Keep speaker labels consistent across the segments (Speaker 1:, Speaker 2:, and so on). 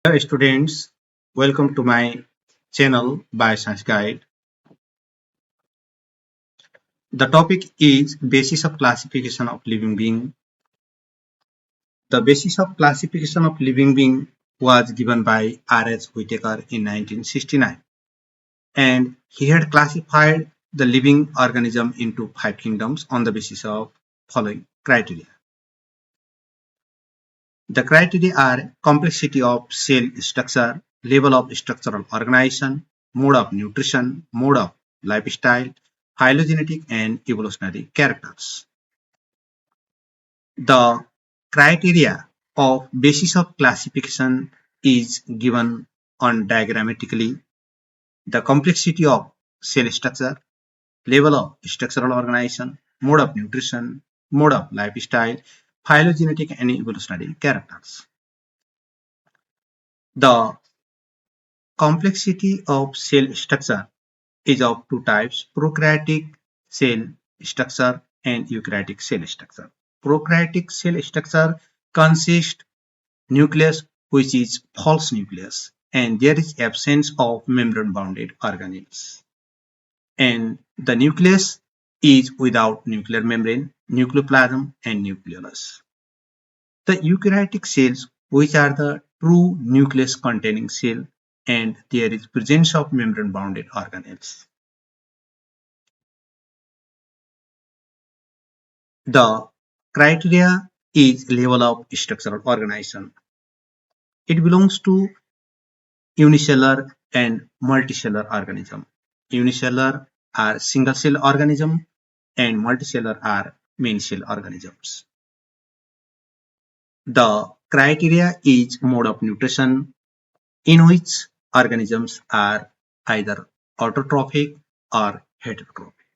Speaker 1: Hello students, welcome to my channel Bioscience Guide. The topic is basis of classification of living being. The basis of classification of living being was given by R.S. Whitaker in 1969, and he had classified the living organism into 5 kingdoms on the basis of following criteria. The criteria are complexity of cell structure, level of structural organization, mode of nutrition, mode of lifestyle, phylogenetic and evolutionary characters. The criteria of basis of classification is given on diagrammatically. The complexity of cell structure, level of structural organization, mode of nutrition, mode of lifestyle, phylogenetic and evolutionary characters. The complexity of cell structure is of two types: prokaryotic cell structure and eukaryotic cell structure. Prokaryotic cell structure consists nucleus which is false nucleus, and there is absence of membrane bounded organelles. And the nucleus is without nuclear membrane, nucleoplasm and nucleolus. The eukaryotic cells, which are the true nucleus containing cell, and there is presence of membrane bounded organelles. The criteria is level of structural organization. It belongs to unicellular and multicellular organism. Unicellular are single cell organism and multicellular are many cell organisms. The criteria is mode of nutrition, in which organisms are either autotrophic or heterotrophic.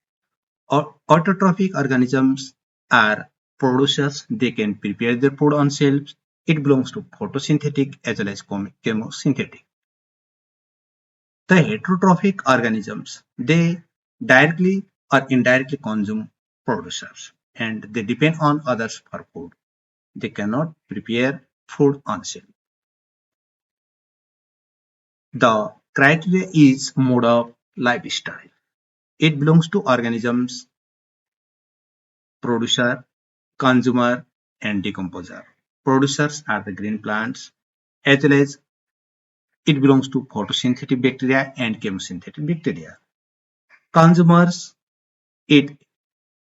Speaker 1: Autotrophic organisms are producers, they can prepare their food on themselves. It belongs to photosynthetic as well as chemosynthetic. The heterotrophic organisms, they directly or indirectly consume producers and they depend on others for food. They cannot prepare food on self. The criteria is mode of lifestyle. It belongs to organisms, producer, consumer, and decomposer. Producers are the green plants, as well as it belongs to photosynthetic bacteria and chemosynthetic bacteria. Consumers, it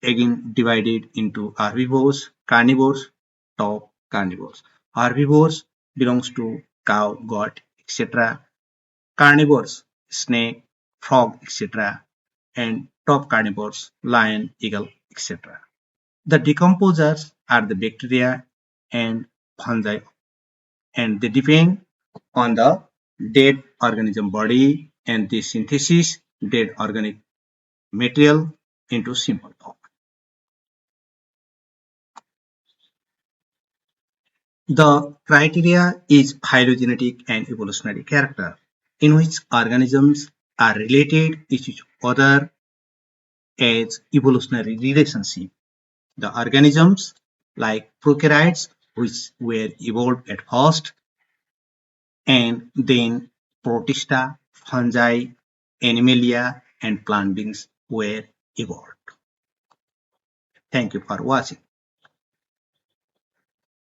Speaker 1: again divided into herbivores, carnivores, top carnivores. Herbivores belongs to cow, goat, etc. Carnivores, snake, frog, etc. And top carnivores, lion, eagle, etc. The decomposers are the bacteria and fungi, and they depend on the dead organism body and they synthesis dead organic material into simple form. The criteria is phylogenetic and evolutionary character, in which organisms are related each other as evolutionary relationship. The organisms like prokaryotes, which were evolved at first, and then protista, fungi, animalia, and plant beings were evolved. Thank you for watching.